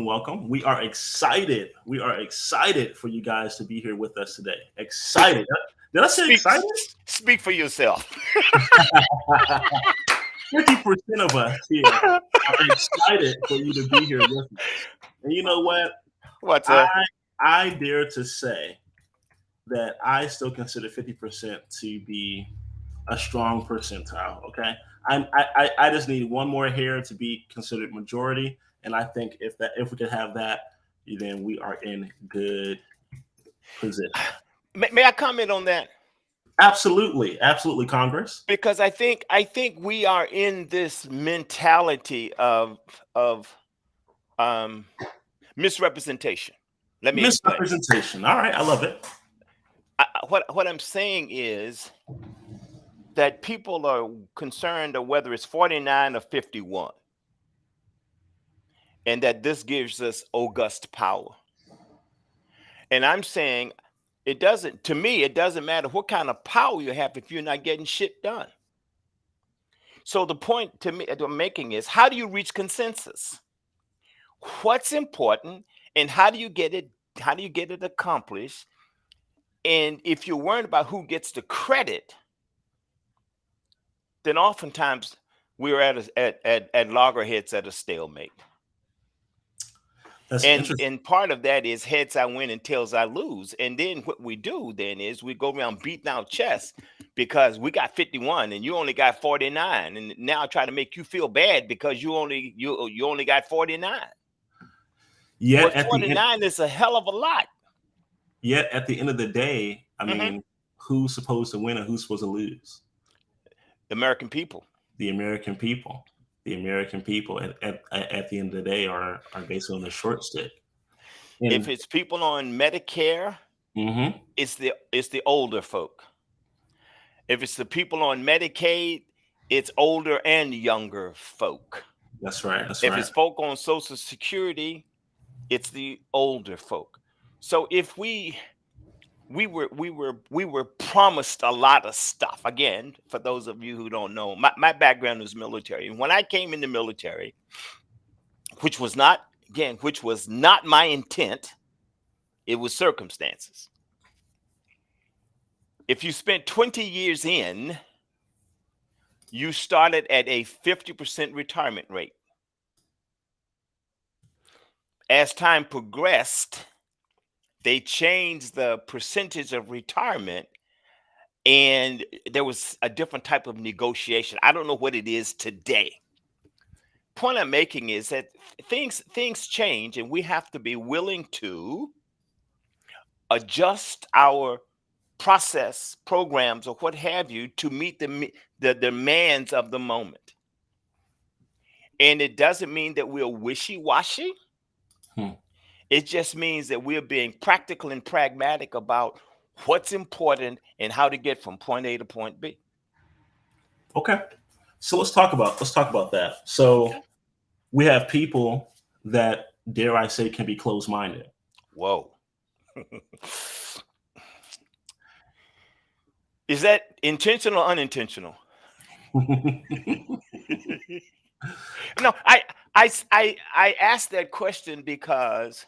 welcome. We are excited. We are excited for you guys to be here with us today. Excited. Did I say Speak excited? speak for yourself. 50% of us here are excited for you to be here with us. And you know what? What's I up? I dare to say that I still consider 50% to be a strong percentile. Okay. I just need one more hair to be considered majority. And I think if we could have that, then we are in good position. May I comment on that? Absolutely, absolutely, Congress. Because I think we are in this mentality of um, misrepresentation. Let me explain. Misrepresentation. All right, I love it. What I'm saying is that people are concerned of whether it's 49 or 51, and that this gives us august power. And I'm saying it doesn't. To me, it doesn't matter what kind of power you have if you're not getting shit done. So the point to me that I'm making is how do you reach consensus? What's important and how do you get it accomplished? And if you're worried about who gets the credit, then oftentimes we're at loggerheads at a stalemate. That's interesting. And part of that is heads I win and tails I lose. And then what we do then is we go around beating our chests because we got 51 and you only got 49. And now I try to make you feel bad because you only got 49. Yet But at the end, 49 is a hell of a lot. yet at the end of the day, I Hmm. mean, who's supposed to win and who's supposed to lose? The American people. The American people. The American people at the end of the day are basically on the short stick. If And it's people on Medicare, mhm, it's the older folk. If it's the people on Medicaid, it's older and younger folk. that's right. That's If right. it's folk on Social Security, it's the older folk. So if we were promised a lot of stuff. Again, for those of you who don't know, my background is military. And when I came in the military, which was not which was not my intent, it was circumstances. If you spent 20 years in, you started at a 50% retirement rate. As time progressed, they changed the percentage of retirement and there was a different type of negotiation. I don't know what it is today. Point I'm making is that things change and we have to be willing to adjust our process programs or what have you to meet the demands of the moment. And it doesn't mean that we're wishy-washy. Hmm. It just means that we're being practical and pragmatic about what's important and how to get from point A to point B. Okay. So let's talk about that. So Okay. we have people that dare I say can be closed minded. Whoa. Is that intentional or unintentional? No, I asked that question because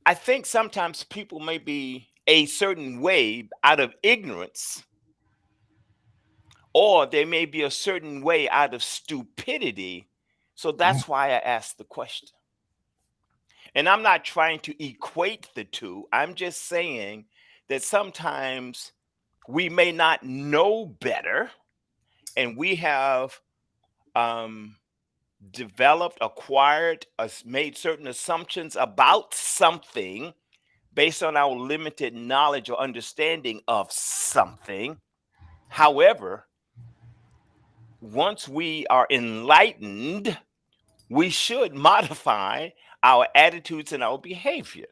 I think sometimes people may be a certain way out of ignorance, or they may be a certain way out of stupidity. So that's why I asked the question. And I'm not trying to equate the two. I'm just saying that sometimes we may not know better and we have um, developed, acquired, made certain assumptions about something based on our limited knowledge or understanding of something. However, once we are enlightened, we should modify our attitudes and our behavior.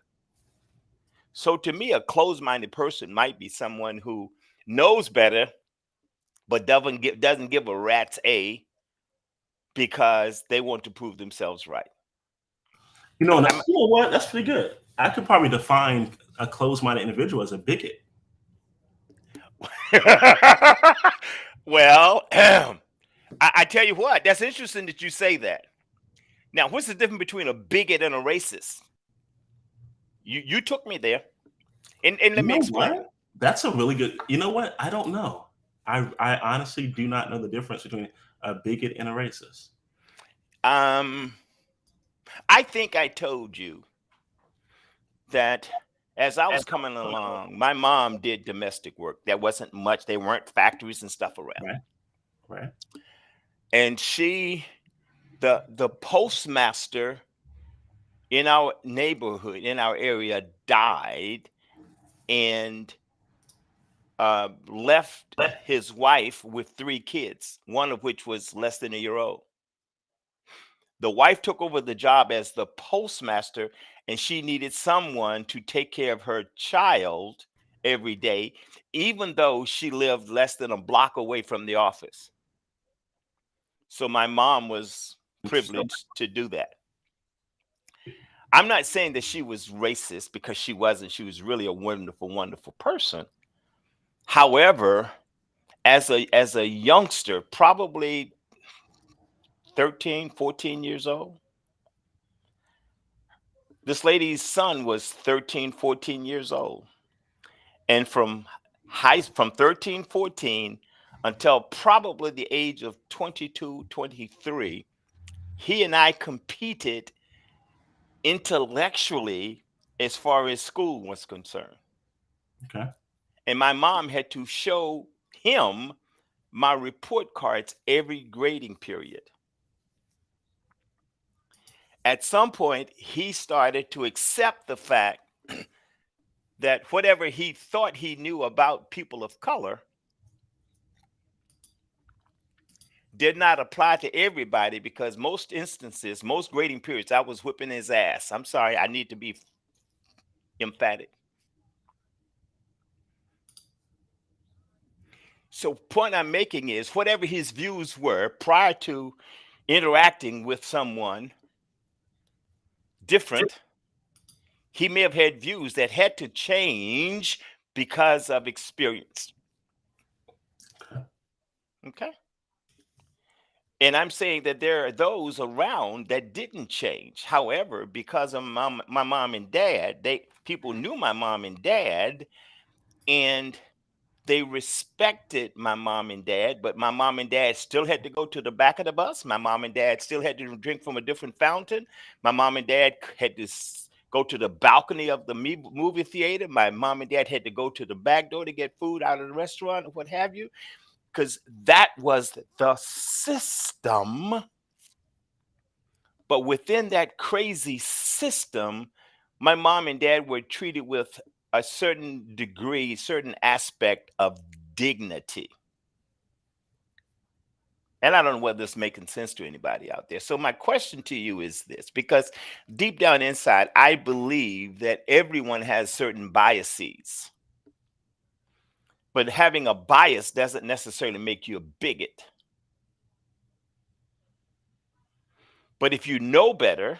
So, to me, a closed minded person might be someone who knows better, but doesn't give a rat's A because they want to prove themselves right. I'm, You know what? That's pretty good. I could probably define a closed minded individual as a bigot. well, I tell you what, that's interesting that you say that Now, what's the difference between a bigot and a racist? You took me there, and You let me know explain. what? That's a really good. You know what? I don't know. I honestly do not know the difference between a bigot and a racist. Um, I think I told you that as I was coming along, my mom did domestic work. There wasn't much. There weren't factories and stuff around. Right. Right. And the postmaster in our neighborhood, in our area, died and left his wife with 3 kids, one of which was less than a year old. The wife took over the job as the postmaster, and she needed someone to take care of her child every day, even though she lived less than a block away from the office. So my mom was Interesting. privileged to do that. I'm not saying that she was racist, because she wasn't. She was really a wonderful, wonderful person. However, as a youngster, probably 13, 14 years old, this lady's son was 13, 14 years old. And from 13, 14 until probably the age of 22, 23, he and I competed intellectually as far as school was concerned. Okay. And my mom had to show him my report cards every grading period. At some point, he started to accept the fact that whatever he thought he knew about people of color did not apply to everybody, because most instances, most grading periods, I was whipping his ass. I'm sorry, I need to be emphatic. So, point I'm making is, whatever his views were prior to interacting with someone different, he may have had views that had to change because of experience. Okay. And I'm saying that there are those around that didn't change. However, because of my mom and dad, people knew my mom and dad, and they respected my mom and dad. But my mom and dad still had to go to the back of the bus. My mom and dad still had to drink from a different fountain. My mom and dad had to go to the balcony of the movie theater. My mom and dad had to go to the back door to get food out of the restaurant, or what have you, because that was the system. But within that crazy system, my mom and dad were treated with a certain degree, certain aspect of dignity. And I don't know whether this is making sense to anybody out there. So my question to you is this, because deep down inside, I believe that everyone has certain biases. But having a bias doesn't necessarily make you a bigot. But if you know better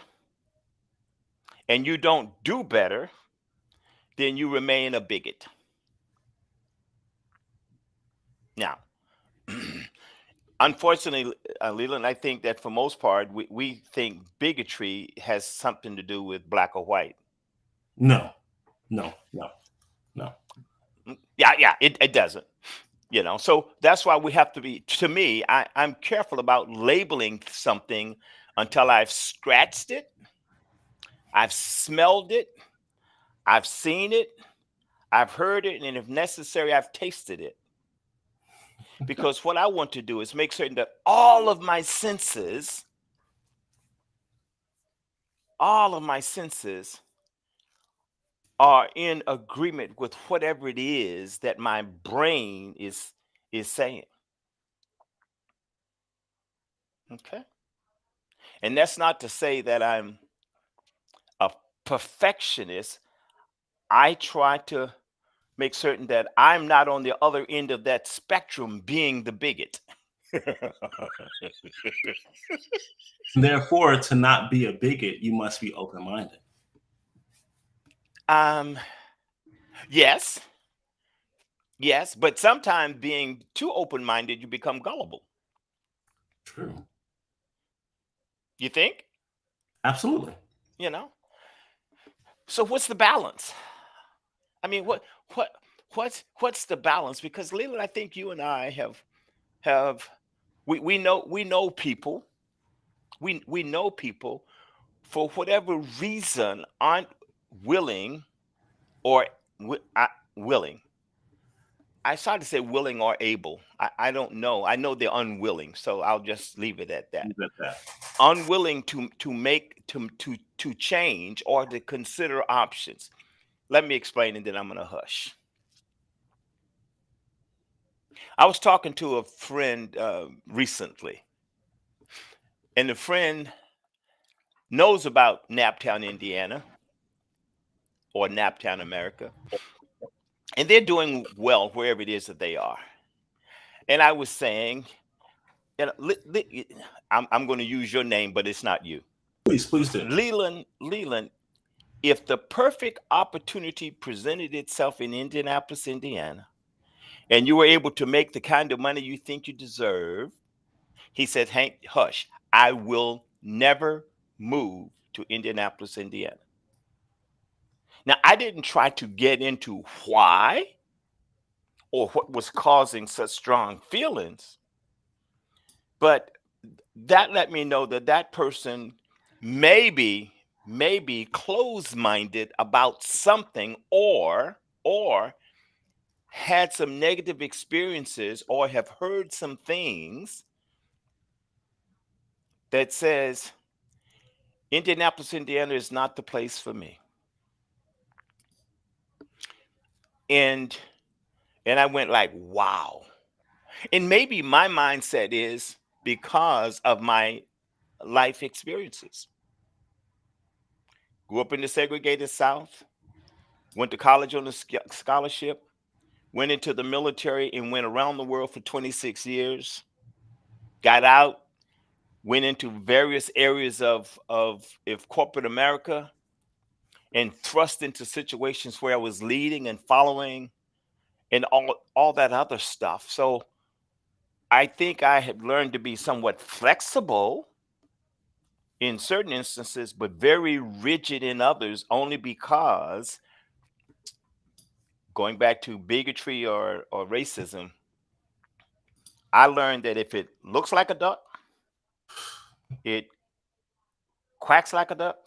and you don't do better, then you remain a bigot. Now, unfortunately, Leland, I think that for most part, we think bigotry has something to do with black or white. No. No. No. No. Yeah, yeah, it doesn't. So that's why we have to be, to me, I'm careful about labeling something until I've scratched it, I've smelled it, I've seen it, I've heard it, and if necessary, I've tasted it. Because what I want to do is make certain that all of my senses are in agreement with whatever it is that my brain is saying. Okay. And that's not to say that I'm a perfectionist. I try to make certain that I'm not on the other end of that spectrum being the bigot. Therefore, to not be a bigot, you must be open minded. um yes, yes, but sometimes being too open-minded, you become gullible. True. You think? Absolutely. you know? So what's the balance? I mean, what what's the balance? Because Leland, I think you and I have we know people. We know people for whatever reason aren't willing or willing. I started to say willing or able. I don't know. I know they're unwilling, so I'll just leave it at that. Leave it at that. Unwilling to change or to consider options. Let me explain, and then I'm gonna hush. I was talking to a friend recently, and the friend knows about Naptown, Indiana, or Naptown, America, and they're doing well wherever it is that they are. And I was saying, you know, I'm going to use your name, but it's not you. Please, please do. Leland, if the perfect opportunity presented itself in Indianapolis, Indiana, and you were able to make the kind of money you think you deserve, he said, Hank, hush, I will never move to Indianapolis, Indiana. Now, I didn't try to get into why or what was causing such strong feelings, but that let me know that that person maybe closed-minded about something or had some negative experiences or have heard some things that says Indianapolis, Indiana is not the place for me. And I went like, wow. And maybe my mindset is because of my life experiences. Grew up in the segregated South, went to college on a scholarship, went into the military and went around the world for 26 years, got out, went into various areas of corporate America and thrust into situations where I was leading and following and all that other stuff. So I think I have learned to be somewhat flexible in certain instances, but very rigid in others, only because going back to bigotry or racism, I learned that if it looks like a duck, it quacks like a duck,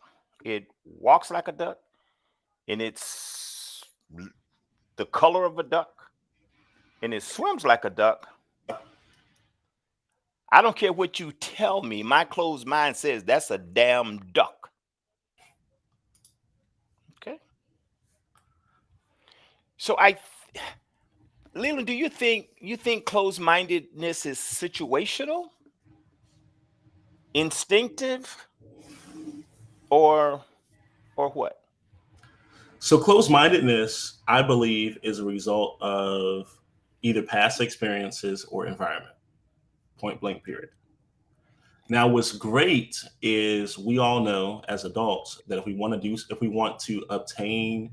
it walks like a duck, and it's the color of a duck, and it swims like a duck. I don't care what you tell me. My closed mind says that's a damn duck. Okay. So Leland, do you think closed mindedness is situational, instinctive, or what? So closed-mindedness, I believe, is a result of either past experiences or environment. Point blank. Period. Now, what's great is we all know as adults that if we want to obtain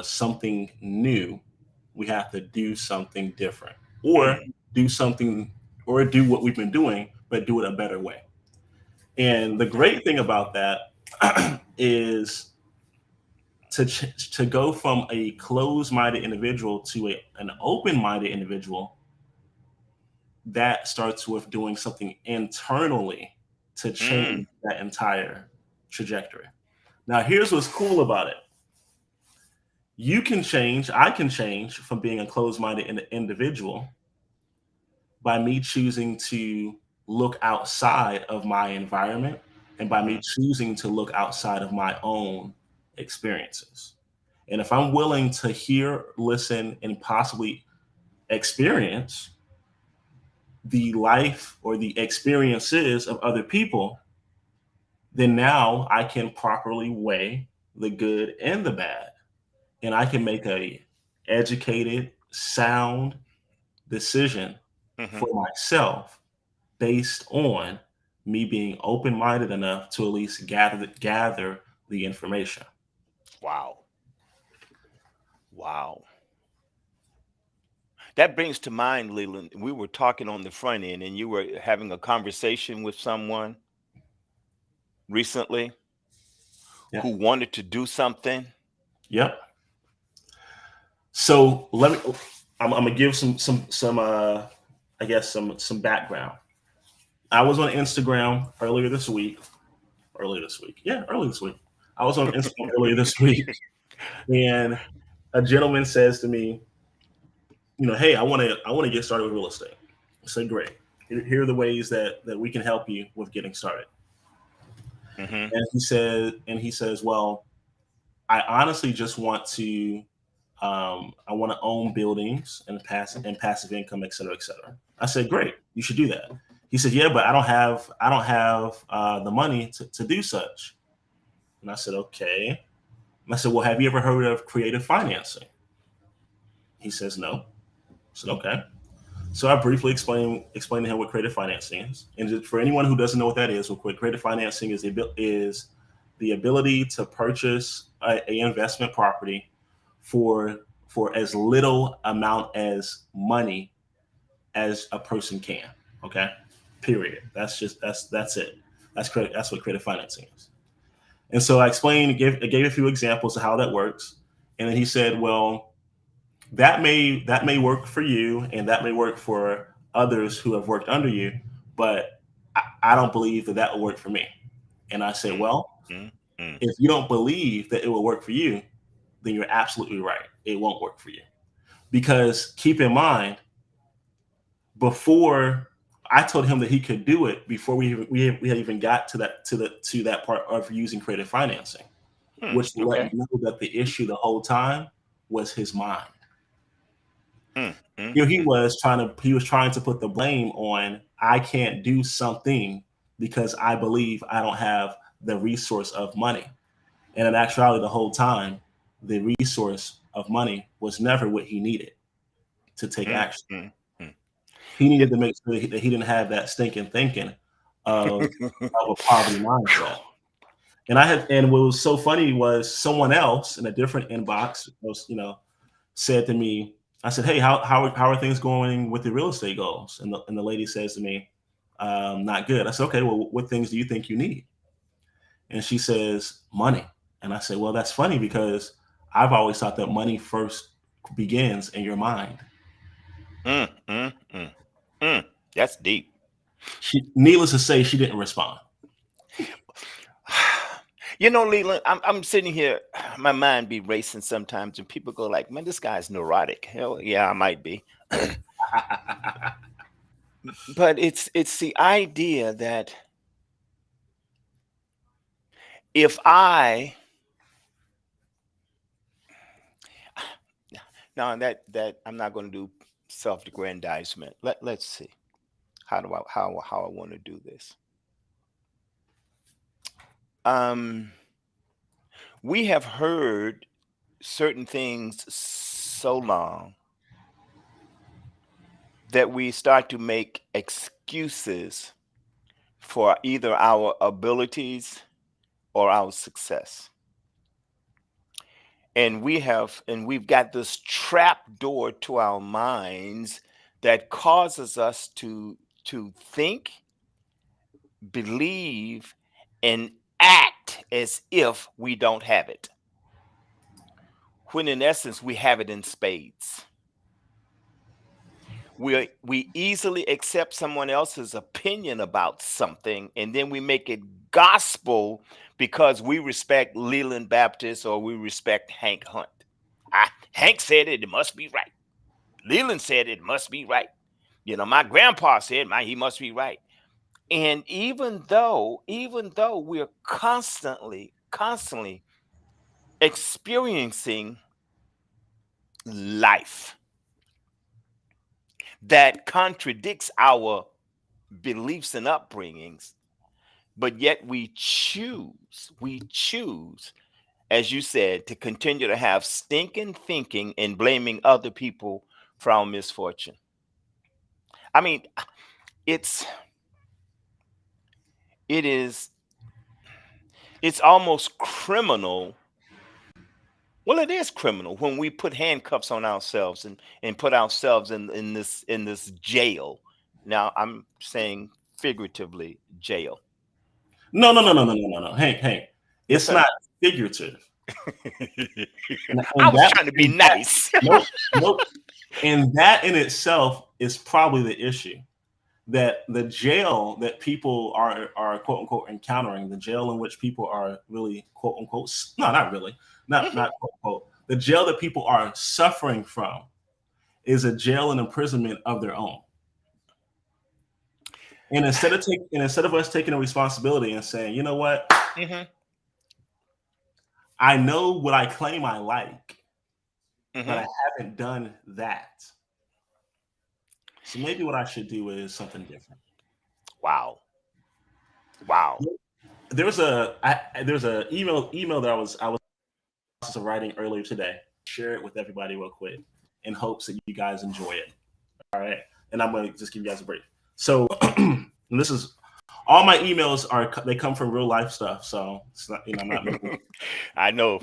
something new, we have to do something different, or Mm, do something, or do what we've been doing, but do it a better way. And the great thing about that is to go from a closed-minded individual to an open-minded individual. That starts with doing something internally to mm, change that entire trajectory. Now, here's what's cool about it. You can change, I can change from being a closed-minded individual by me choosing to look outside of my environment, and by me mhm, choosing to look outside of my own experiences. And if I'm willing to hear, listen, and possibly experience the life or the experiences of other people, then now I can properly weigh the good and the bad. And I can make a educated, sound decision mhm. for myself based on me being open-minded enough to at least gather the information. Wow. Wow. That brings to mind, Leland, we were talking on the front end and you were having a conversation with someone recently Yeah. who wanted to do something. Yep. So let me. I'm gonna give some I guess some background. I was on Instagram earlier this week. Earlier this week. Yeah, earlier this week. I was on Instagram earlier this week, and a gentleman says to me, hey, I want to get started with real estate. I said, great. Here are the ways that we can help you with getting started. Hmm. And he says, well, I honestly just want to I want to own buildings and passive income, et cetera, et cetera. I said, great, you should do that. He said, yeah, but I don't have the money to do such. And I said, okay. And I said, well, have you ever heard of creative financing? He says, no. I said, okay. So I briefly explained to him what creative financing is. And just for anyone who doesn't know what that is, what creative financing is the ability to purchase a investment property for as little amount as money as a person can. Okay, period. That's it. That's what creative financing is. And so I explained, gave a few examples of how that works, and then he said, "Well, that may work for you, and that may work for others who have worked under you, but I don't believe that will work for me." And I said, Mm, "Well, mm, mm, if you don't believe that it will work for you, then you're absolutely right. It won't work for you." Because keep in mind, before I told him that he could do it before we had even got to that part of using creative financing, which let me okay. know that the issue the whole time was his mind. Mm, mm, He mm, was trying to put the blame on I can't do something because I believe I don't have the resource of money. And in actuality, the whole time, the resource of money was never what he needed to take mm, action. mm, mm. He It- needed to make sure that he didn't have that stinking thinking of a poverty mindset. And what was so funny was someone else in a different inbox said to me, I said, "Hey, how are things going with the real estate goals?" And the lady says to me, "Not good." I said, "Okay, well, what things do you think you need?" And she says, "Money." And I said, "Well, that's funny because I've always thought that money first begins in your mind." mm, mm, mm, mm. That's deep. Needless to say, she didn't respond. Leland, I'm sitting here, my mind be racing sometimes, and people go like, "Man, this guy's neurotic." Hell, yeah, I might be, but it's the idea that if I now that I'm not going to do self-aggrandizement. Let's see how I want to do this. Um, we have heard certain things so long that we start to make excuses for either our abilities or our success. And we've got this trap door to our minds that causes us to think, believe, and act as if we don't have it, when in essence we have it in spades. We easily accept someone else's opinion about something, and then we make it gospel because we respect Leland Baptist or we respect Hank Hunt. Hank said it must be right. Leland said it must be right. My grandpa said he must be right. And even though we're constantly experiencing life that contradicts our beliefs and upbringings, but yet we choose, as you said, to continue to have stinking thinking and blaming other people for our misfortune. I mean, it's it is it's almost criminal. Well, it is criminal when we put handcuffs on ourselves and put ourselves in this jail. Now I'm saying figuratively jail. No. Hank. Yes, It's sir. not figurative. I And was trying to be that nice. nope. And that in itself is probably the issue. That the jail that people are quote unquote encountering, the jail in which people are really quote unquote no, not really, Mhm. not quote unquote, the jail that people are suffering from is a jail and imprisonment of their own. And instead of us taking a responsibility and saying, you know what, Mhm. I know what I claim I like, but I Mhm. haven't done that. So maybe what I should do is something different. Wow. Wow. There's a email that I was writing earlier today. Share it with everybody real quick in hopes that you guys enjoy it. All right, and I'm gonna just give you guys a break. So and this is all my emails are they come from real life stuff. So it's not I'm not making. I know.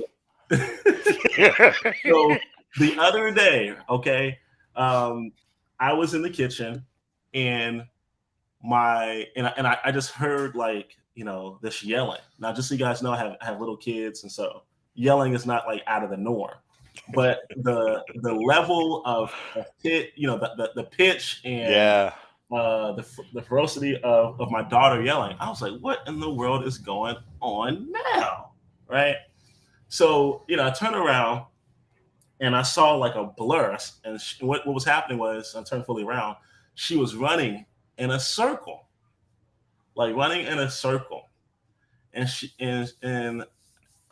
So the other day, okay, um, I was in the kitchen and I just heard like this yelling. Now, just so you guys know, I have little kids, and so yelling is not like out of the norm. But the level of pit, the pitch and Yeah. the ferocity of my daughter yelling, I was like, what in the world is going on now, right? So I turned around and I saw like a blur, and what was happening was I turned fully around. She was running in a circle, like running in a circle. And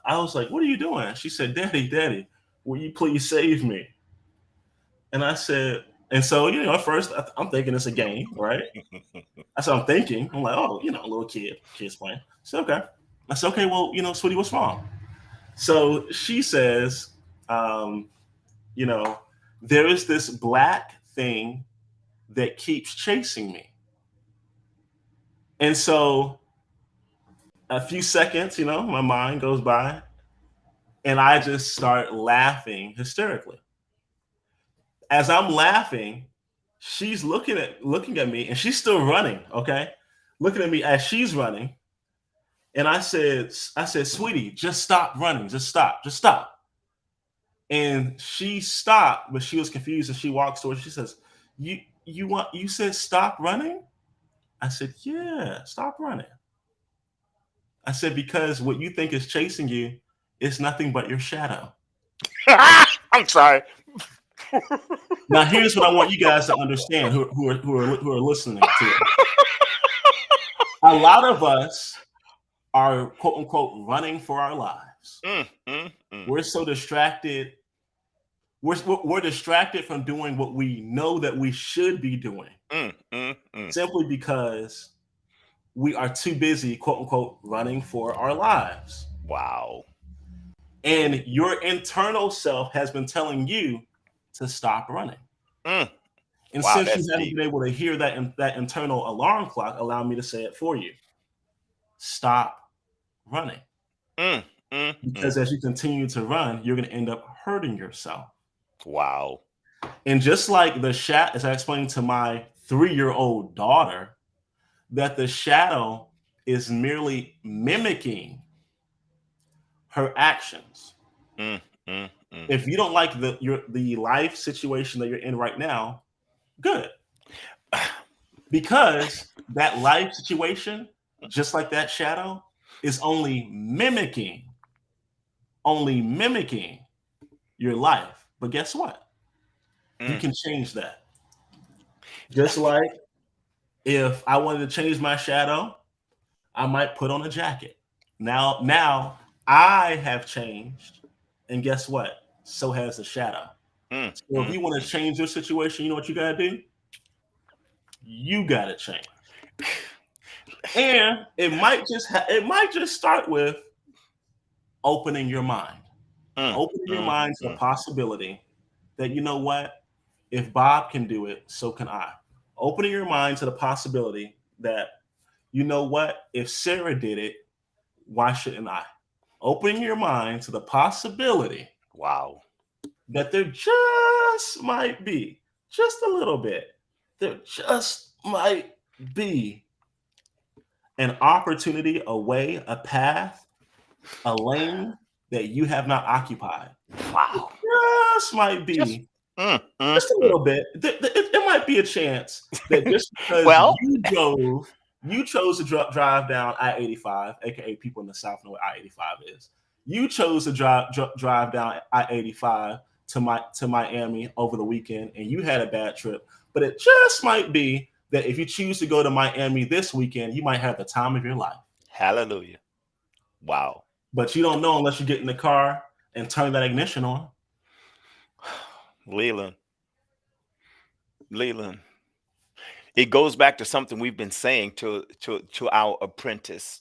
I was like, "What are you doing?" She said, "Daddy, will you please save me?" And I said, and so at first I'm thinking it's a game, right? That's what I'm thinking. I'm like, "Oh, a little kids playing." So okay, I said, "Okay, well, sweetie, what's wrong?" So she says, um, "You know, there is this black thing that keeps chasing me," and so a few seconds, my mind goes by, and I just start laughing hysterically. As I'm laughing, she's looking at me, and she's still running. Okay, looking at me as she's running, and I said, "Sweetie, just stop running. Just stop." And she stopped, but she was confused, and she walks towards. She says, You said stop running?" I said, "Yeah, stop running." I said, "Because what you think is chasing you is nothing but your shadow." I'm sorry. Now, here's what I want you guys to understand who are listening to it. A lot of us are quote unquote running for our lives. Mm, mm, mm, We're so distracted. We're distracted from doing what we know that we should be doing mm. simply because we are too busy, quote unquote, running for our lives. Wow. And your internal self has been telling you to stop running. Mm. And Wow, since you that's haven't deep. been able to hear that internal alarm clock, allow me to say it for you. Stop running. Mm, mm. Because as you continue to run, you're going to end up hurting yourself. Wow. And just like the shadow, as I explained to my 3-year-old daughter, that the shadow is merely mimicking her actions. Mm, mm. If you don't like the life situation that you're in right now, good. Because that life situation, just like that shadow, is only mimicking your life. But guess what? You Mm. can change that. Just like if I wanted to change my shadow, I might put on a jacket. Now I have changed, and guess what? So has the shadow. Mm, So if you want to change your situation, you know what you gotta do? You gotta change. And it might just start with opening your mind. mm, Opening your mm, mind to the mm. possibility that you know what? If Bob can do it, so can I. Opening your mind to the possibility that you know what? If Sarah did it, why shouldn't I? Opening your mind to the possibility Wow. that there just might be, just a little bit, there just might be an opportunity, a way, a path, a lane that you have not occupied. Wow. Just might Just be mm, mm, just a mm. little bit. It might be a chance that just because Well, you chose to drive down I-85, aka people in the South know what I-85 is. You chose to drive down I-85 to Miami over the weekend, and you had a bad trip. But it just might be that if you choose to go to Miami this weekend, you might have the time of your life. hallelujah. Wow. But you don't know unless you get in the car and turn that ignition on. Leland, Leland. It goes back to something we've been saying to our apprentice.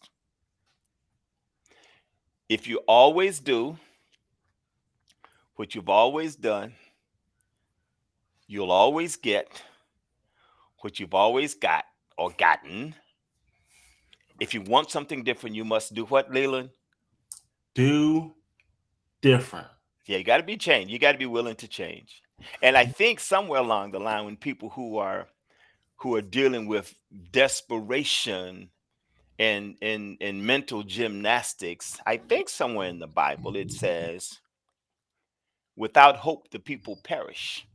If you always do what you've always done, you'll always get what you've always got or gotten. If you want something different, you must do what, Leland? Do different. Yeah, you got to be changed. You got to be willing to change. And I think somewhere along the line, when people who are dealing with desperation and mental gymnastics, I think somewhere in the Bible it says, "Without hope, the people perish."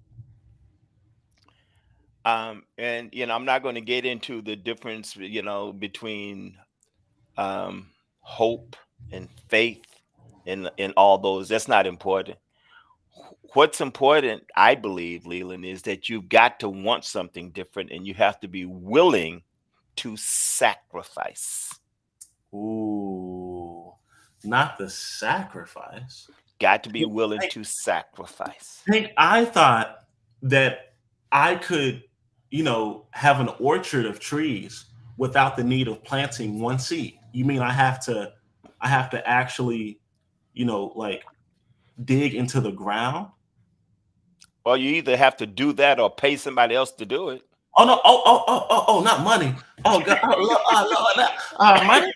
And I'm not going to get into the difference, between hope and faith and all those. That's not important. What's important, I believe, Leland, is that you've got to want something different and you have to be willing to sacrifice. Ooh, not the sacrifice. Got to be willing to sacrifice. Hank, I thought that I could, have an orchard of trees without the need of planting one seed. You mean I have to actually, like dig into the ground? Well, you either have to do that or pay somebody else to do it. Oh no! Oh! Not money. Oh God! Money.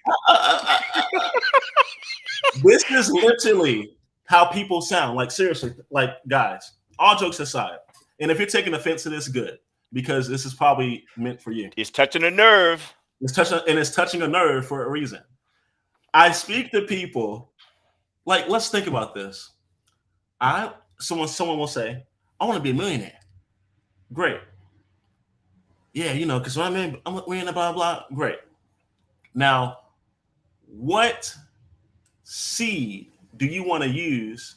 This is literally how people sound. Like seriously, like guys. All jokes aside, and if you're taking offense to this, good, because this is probably meant for you. It's touching a nerve. It's touching a nerve for a reason. I speak to people. Like, let's think about this. Someone will say, "I want to be a millionaire." Great. Yeah, because when we're in the blah blah. Great. Now, what seed do you want to use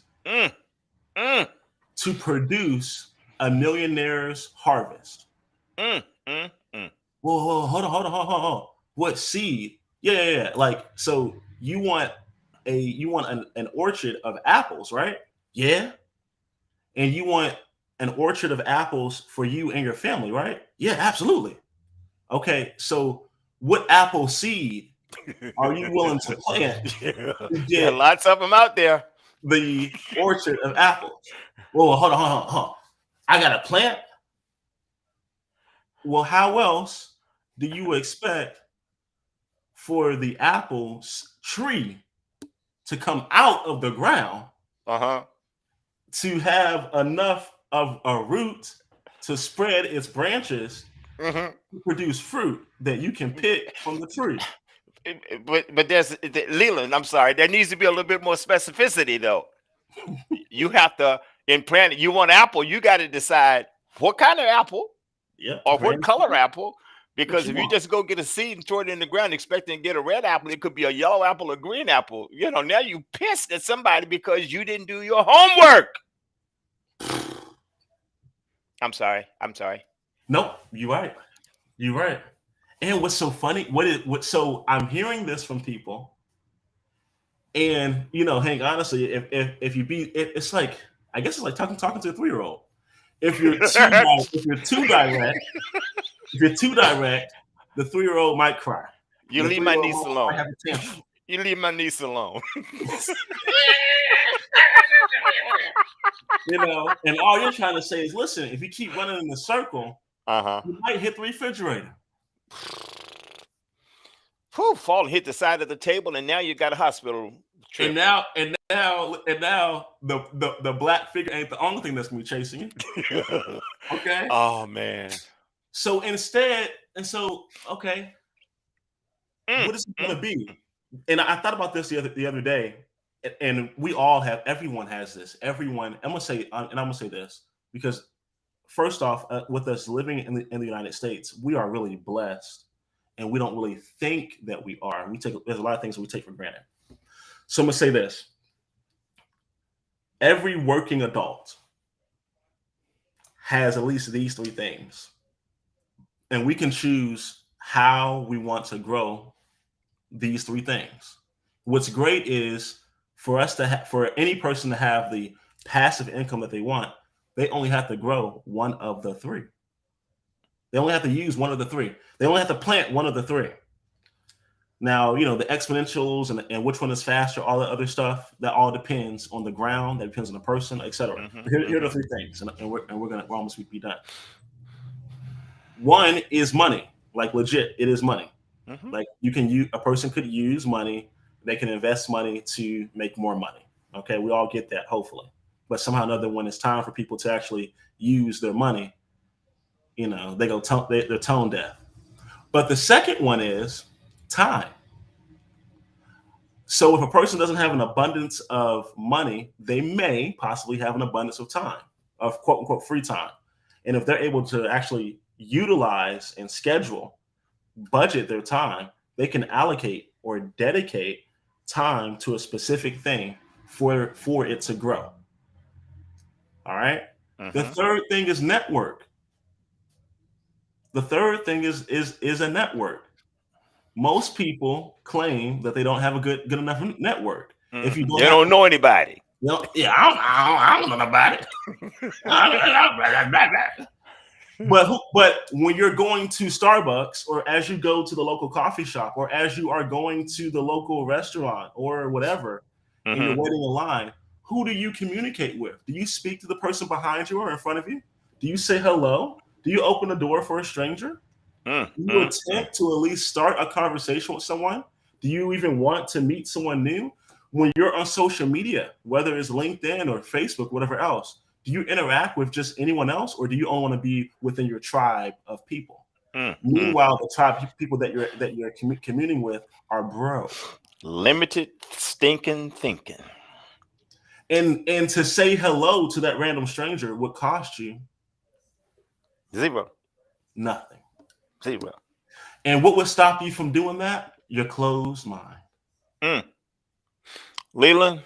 to produce a millionaire's harvest? Whoa, hold on. What seed? Yeah. Like, so you want an orchard of apples, right? Yeah. And you want an orchard of apples for you and your family, right? Yeah, absolutely. Okay, so what apple seed are you willing to plant to get lots of them out there? The orchard of apples? Whoa, hold on. I got a plant. Well, how else do you expect for the apples tree to come out of the ground to have enough of a root to spread its branches to produce fruit that you can pick from the tree? But there's Leland, I'm sorry, there needs to be a little bit more specificity though. You have to implant it. You want apple, you got to decide what kind of apple, or what color apple. Because if you just go get a seed and throw it in the ground expecting to get a red apple, it could be a yellow apple or green apple. Now you pissed at somebody because you didn't do your homework. I'm sorry. Nope, you're right. And what's so funny? So I'm hearing this from people, and Hank, honestly, if you it's like, I guess it's like talking to a 3-year-old. If you're too direct, the 3-year-old might cry. You leave my niece alone. You leave my niece alone. And all you're trying to say is, listen, if you keep running in the circle, you might hit the refrigerator. Fall and hit the side of the table, and now you got a hospital trip. And now the black figure ain't the only thing that's gonna be chasing you. Okay. Oh man. So instead, okay. Mm, What is it going mm, to be? And I thought about this the other day, and everyone has this. Everyone, I'm gonna say this because first off, with us living in the United States, we are really blessed, and we don't really think that we are. There's a lot of things we take for granted. So I'm gonna say this: every working adult has at least these three things, and we can choose how we want to grow these three things. What's great is for any person to have the passive income that they want, they only have to grow one of the three. They only have to use one of the three. They only have to plant one of the three. Now, the exponentials and which one is faster, all the other stuff, that all depends on the ground, that depends on the person, etc. mhm, But here are the mhm, three things, we're almost be done. One is money, like legit, it is money. mhm. Like a person could use money, they can invest money to make more money. Okay, we all get that, hopefully. But somehow or another, when it's time for people to actually use their money, they're tone deaf. But the second one is time. So if a person doesn't have an abundance of money, they may possibly have an abundance of time, of quote unquote free time. And if they're able to actually utilize and budget their time, they can allocate or dedicate time to a specific thing for it to grow. All right. The Mhm. third thing is network. The third thing is a network. Most people claim that they don't have a good enough network. If you Mhm. don't They have, don't know anybody. yeah, I don't know about it. But when you're going to Starbucks, or as you go to the local coffee shop, or as you are going to the local restaurant or whatever, and you're Mhm. waiting in line, who do you communicate with? Do you speak to the person behind you or in front of you? Do you say hello? Do you open the door for a stranger? Mm, Do you mm, mm. attempt to at least start a conversation with someone? Do you even want to meet someone new? When you're on social media, whether it's LinkedIn or Facebook, whatever else, do you interact with just anyone else, or do you only want to be within your tribe of people? Mm, mm. Meanwhile, the tribe of people that you're communing with are broke. Limited stinking thinking. And to say hello to that random stranger would cost you Zero. nothing. Zero. And what would stop you from doing that? Your closed mind. Mm. Leland,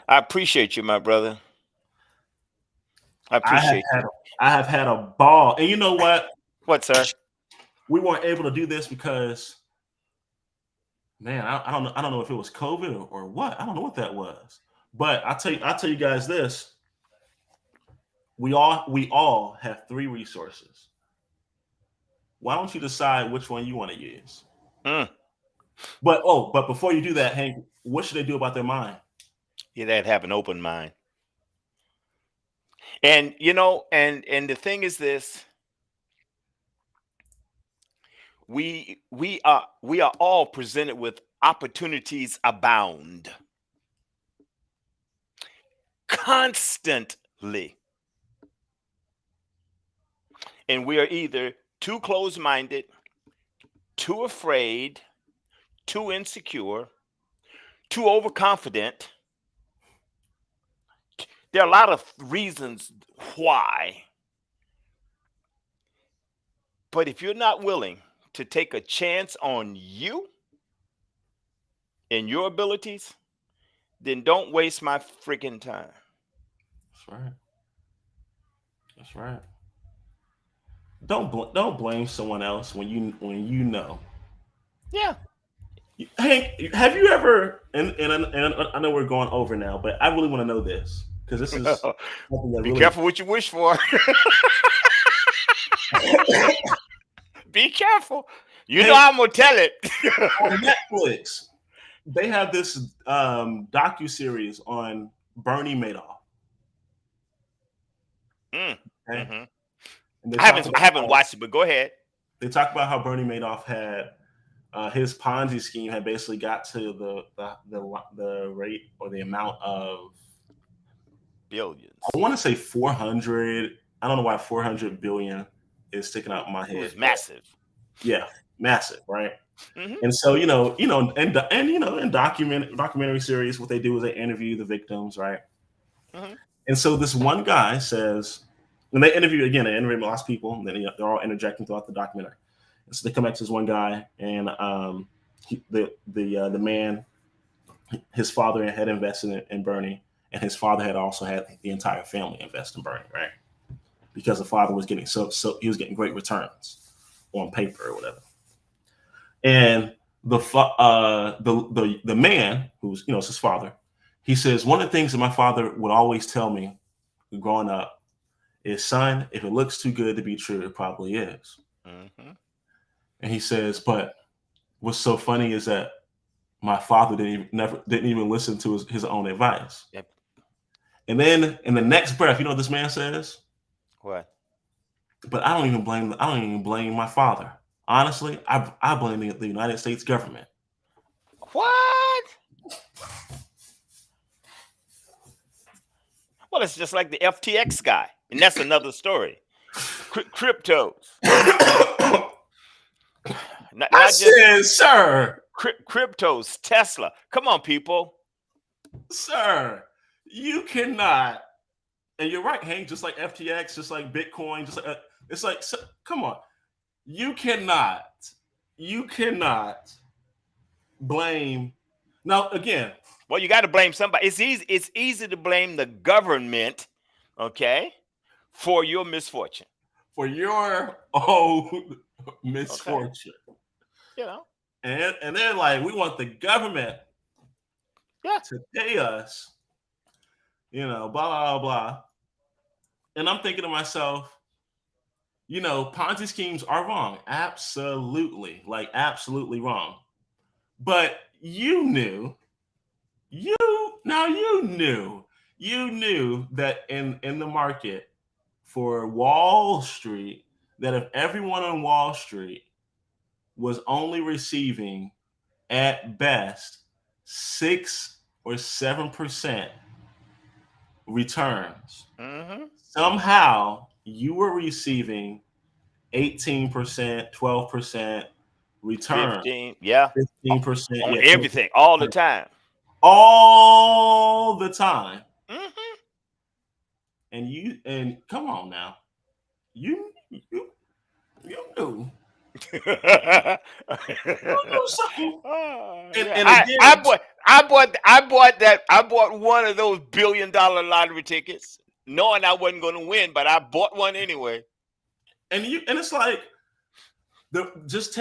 I appreciate you, my brother. I I have appreciate had you. a, I have had a ball. And you know what? What, sir? We weren't able to do this because, man, I don't know if it was COVID or what. I don't know what that was. But I tell you guys this: we all have three resources. Why don't you decide which one you want to use? Mm. But before you do that, Hank, what should they do about their mind? You that have an open mind. And and the thing is this, we are all presented with opportunities abound constantly. And we are either too close-minded, too afraid, too insecure, too overconfident. There are a lot of reasons why. But if you're not willing to take a chance on you and your abilities, then don't waste my freaking time. That's right. That's right. Don't blame someone else when you know. Yeah. Hank, have you ever? And I know we're going over now, but I really want to know this because this is something that Be really careful what you wish for. Be careful. You know Hank, I'm gonna tell it. on Netflix. They have this docu series on Bernie Madoff. Mm, Okay, mhm. and they I talk haven't about I haven't how, watched it, but go ahead. they talk about how Bernie Madoff had his Ponzi scheme had basically got to the rate or the amount of, I Billions. want to say 400. I don't know why 400 billion is sticking out in my It was head, but massive. yeah, massive, right? Mm-hmm. And so, in documentary series, what they do is they interview the victims, right? Mm-hmm. And so this one guy says, when they interview lots of people, and then they're all interjecting throughout the documentary. And so they come back to this one guy, and the man, his father had invested in Bernie, and his father had also had the entire family invest in Bernie, right? Because the father was getting he was getting great returns on paper or whatever. And the man who's it's his father, he says one of the things that my father would always tell me growing up is, son, if it looks too good to be true, it probably is. Mm-hmm. And he says, but what's so funny is that my father didn't even listen to his own advice. Yep. And then in the next breath, you know what this man says? What? But I don't even blame my father. Honestly, I blame the United States government. What? Well, it's just like the FTX guy, and that's another story. Cryptos. Not just sir, cryptos, Tesla. Come on, people. sir, you cannot. And you're right, Hank. Just like FTX, just like Bitcoin, just like it's like, come on, you cannot blame. Now again, well, you got to blame somebody. It's easy. It's easy to blame the government, okay, for your misfortune. For your own misfortune. Okay. You know. And they're like, we want the government to pay us, blah, blah, blah. And I'm thinking to myself, Ponzi schemes are wrong. Absolutely. Like, absolutely wrong. But you knew that in the market for Wall Street, that if everyone on Wall Street was only receiving at best 6 or 7% returns, Mm-hmm. somehow you were receiving 18%, 12% return, 15, yeah, 15%, on yeah, everything, all the time. all the time. Mm-hmm. And come on now, you knew. You knew something. Yeah. And I, again, I bought I bought I bought that I bought one of those $1 billion lottery tickets, knowing I wasn't going to win, but I bought one anyway. and it's like just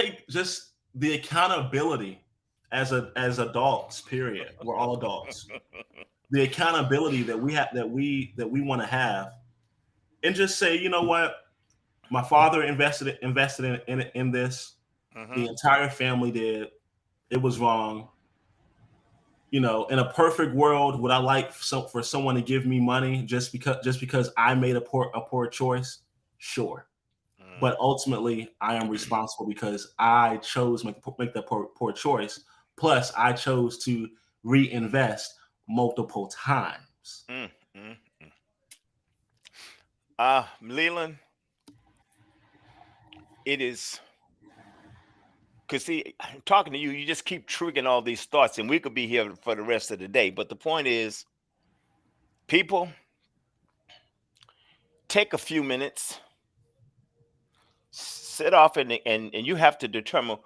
the accountability as adults. Period. We're all adults. The accountability that we want to have, and just say, you know what, my father invested in this. Mm-hmm. The entire family did. It was wrong. In a perfect world, would I like for someone to give me money just because I made a poor choice? Sure. But ultimately, I am responsible because I chose to make that poor choice. Plus, I chose to reinvest multiple times. Leland, it is because see, talking to you, you just keep triggering all these thoughts, and we could be here for the rest of the day. But the point is, people, take a few minutes, sit off, and you have to determine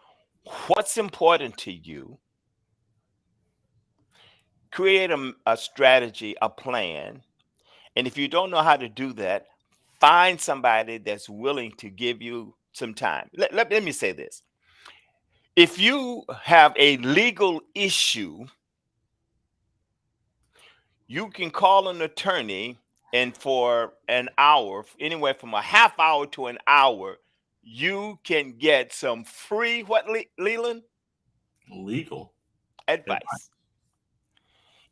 what's important to you. Create a strategy, a plan. And if you don't know how to do that, find somebody that's willing to give you some time. Let me say this. If you have a legal issue, you can call an attorney, and for an hour, anywhere from a half hour to an hour, you can get some free, what, Leland? Legal Advice.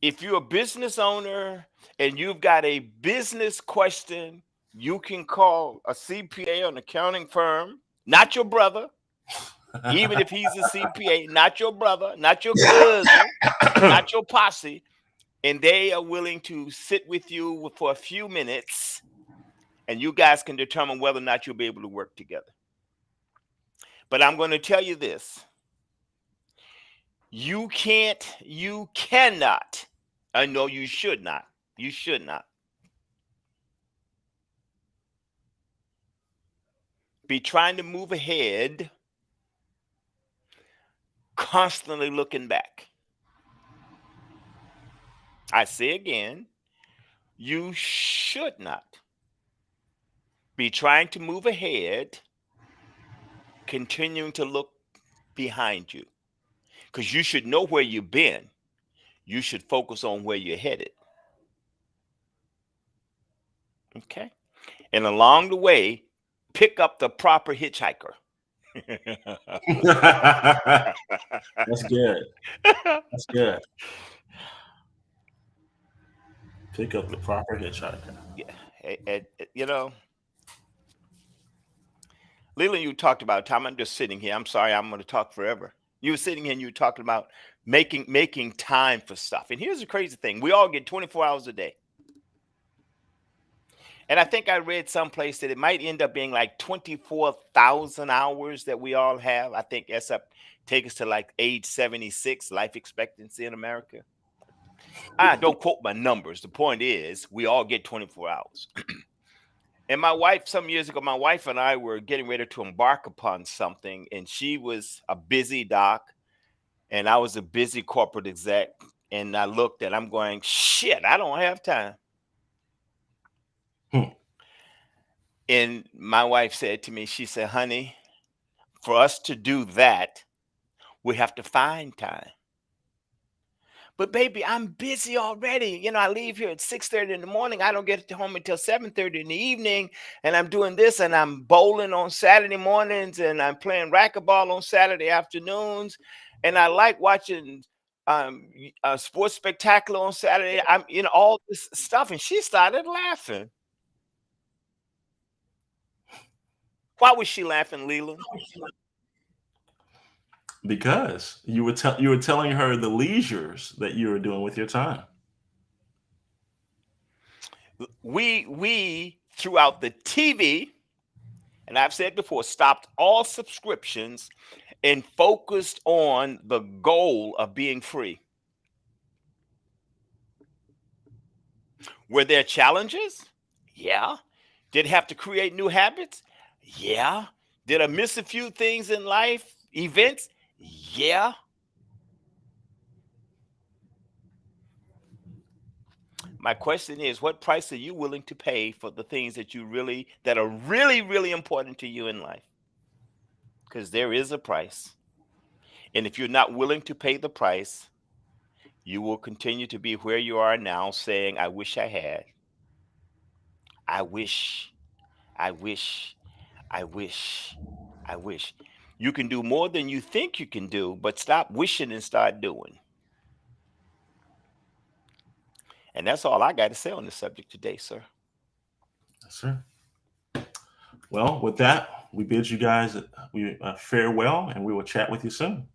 If you're a business owner and you've got a business question, you can call a CPA or an accounting firm, not your brother, even if he's a CPA, not your brother, not your cousin, not your posse, and they are willing to sit with you for a few minutes, and you guys can determine whether or not you'll be able to work together. But I'm going to tell you this. You cannot, I know you should not, be trying to move ahead, constantly looking back. I say again, you should not be trying to move ahead, continuing to look behind you. Because you should know where you've been. You should focus on where you're headed. Okay? And along the way, pick up the proper hitchhiker. That's good. That's good. Pick up the proper hitchhiker. Yeah. You know, Leland, you talked about time. I'm just sitting here. I'm sorry, I'm going to talk forever. You were sitting here and you were talking about making time for stuff. And here's the crazy thing: we all get 24 hours a day. And I think I read someplace that it might end up being like 24,000 hours that we all have. I think that's up, take us to like age 76, life expectancy in America. I don't quote my numbers. The point is, we all get 24 hours. And my wife, some years ago, my wife and I were getting ready to embark upon something, and she was a busy doc, and I was a busy corporate exec. And I looked and I'm going, shit, I don't have time. Hmm. And my wife said to me, she said, honey, for us to do that, we have to find time. But baby, I'm busy already. You know, I leave here at 6:30 in the morning. I don't get home until 7:30 in the evening. And I'm doing this, and I'm bowling on Saturday mornings, and I'm playing racquetball on Saturday afternoons. And I like watching sports spectacular on Saturday. I'm, all this stuff. And she started laughing. Why was she laughing, Leland? Because you were telling her the leisures that you were doing with your time. We throughout the TV, and I've said before, stopped all subscriptions and focused on the goal of being free. Were there challenges? Yeah. Did I have to create new habits? Yeah. Did I miss a few things in life, events? Yeah. My question is, what price are you willing to pay for the things that are really important to you in life? Because there is a price. And if you're not willing to pay the price, you will continue to be where you are now, saying, I wish I had. I wish, I wish, I wish, I wish. You can do more than you think you can do, but stop wishing and start doing. And that's all I got to say on this subject today, sir. Yes, sir. Well, with that, we bid you guys farewell, and we will chat with you soon.